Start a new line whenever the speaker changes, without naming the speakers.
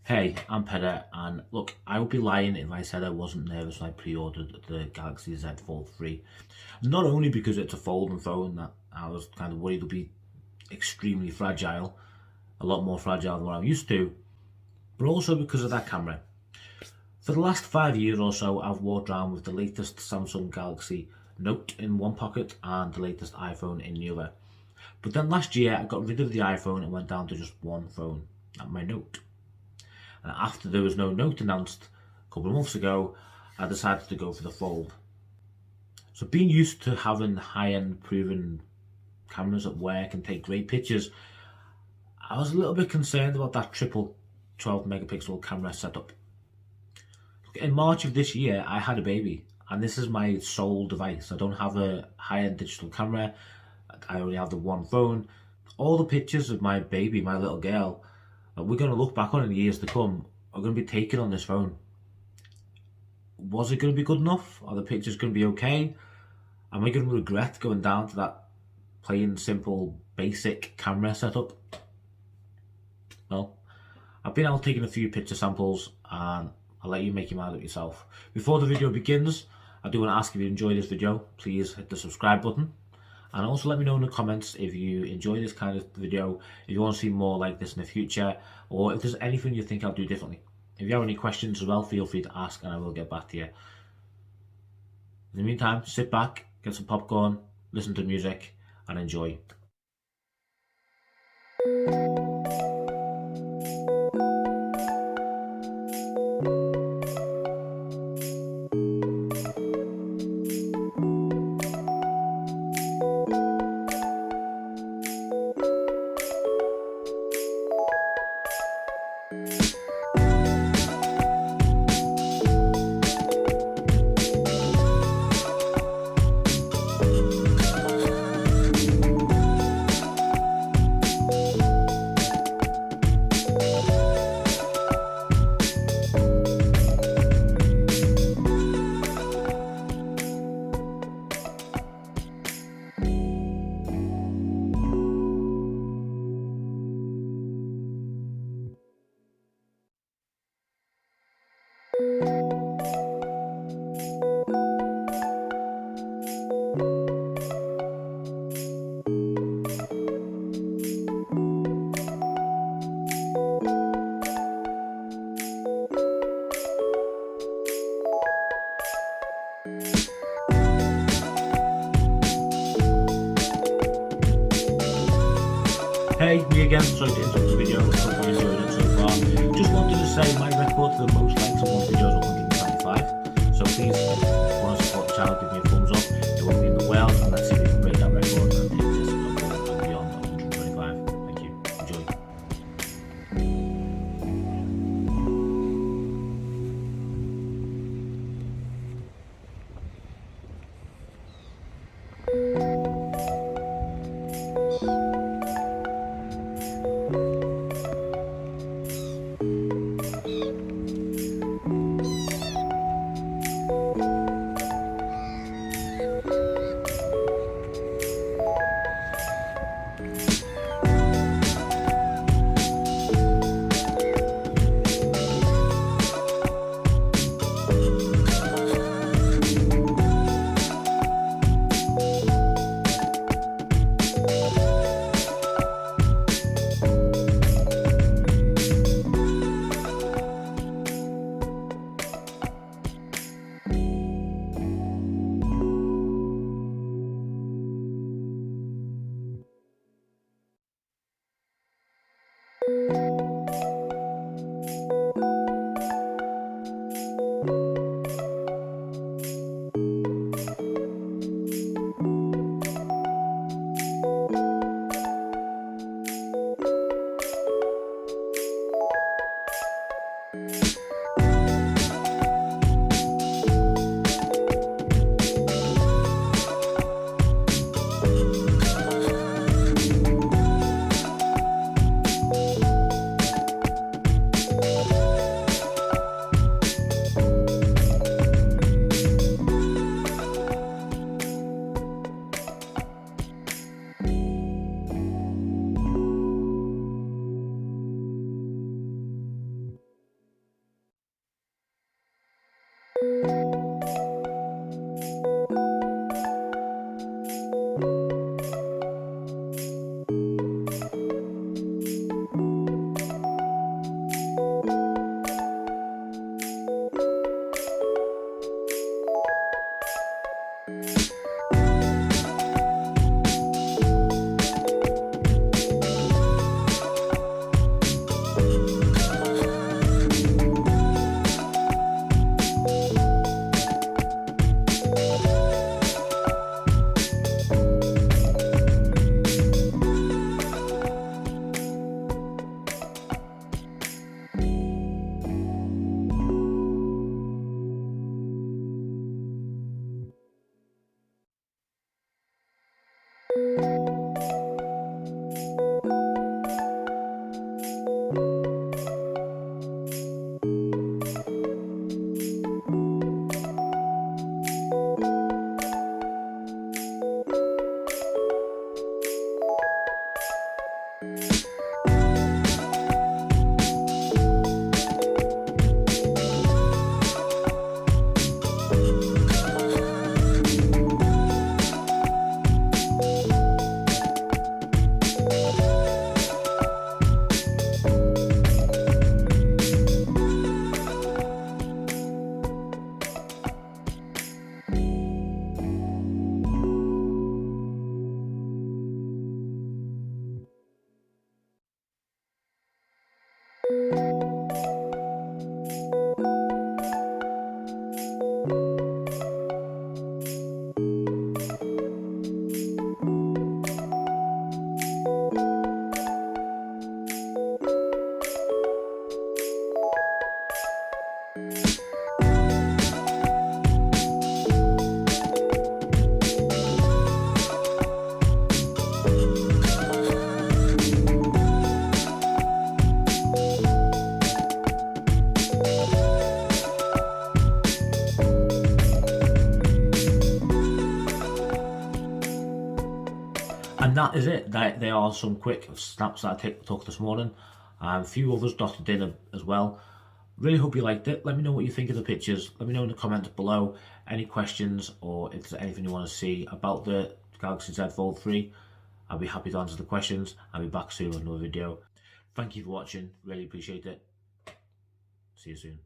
Hey, I'm Pedder, and look, I would be lying if I said I wasn't nervous when I pre-ordered the Galaxy Z Fold 3. Not only because it's a folding phone that I was kind of worried would be extremely fragile, a lot more fragile than what I'm used to, but also because of that camera. For the last 5 years or so, I've walked around with the latest Samsung Galaxy Note in one pocket and the latest iPhone in the other. But then last year, I got rid of the iPhone and went down to just one phone, my Note. And after there was no Note announced a couple of months ago, I decided to go for the Fold. So being used to having high-end proven cameras at work and take great pictures, I was a little bit concerned about that triple 12 megapixel camera setup. In March of this year, I had a baby, and this is my sole device. I don't have a high-end digital camera. I only have the one phone. All the pictures of my baby, my little girl, we're going to look back on in the years to come, are going to be taken on this phone. Was it going to be good enough? Are the pictures going to be okay? Am I going to regret going down to that plain, simple, basic camera setup? Well, I've been out taking a few picture samples and I'll let you make your mind up yourself. Before the video begins, I do want to ask if you enjoyed this video, please hit the subscribe button. And also let me know in the comments if you enjoy this kind of video, if you want to see more like this in the future, or if there's anything you think I'll do differently. If you have any questions as well, feel free to ask and I will get back to you. In the meantime, sit back, get some popcorn, listen to music, and enjoy. Hey, me again, sorry to interrupt the video, hope you enjoyed it so far. Just wanted to say my record for the most likes on one video is 125, so please, if you want to support the channel, give me a thumbs up, it won't mean the world, and let's see if we can break that record and take this above and beyond 125. Thank you, enjoy. And that is it. There are some quick snaps that I took this morning. A few others dotted in as well. Really hope you liked it. Let me know what you think of the pictures. Let me know in the comments below any questions, or if there's anything you want to see about the Galaxy Z Fold 3. I'll be happy to answer the questions. I'll be back soon with another video. Thank you for watching. Really appreciate it. See you soon.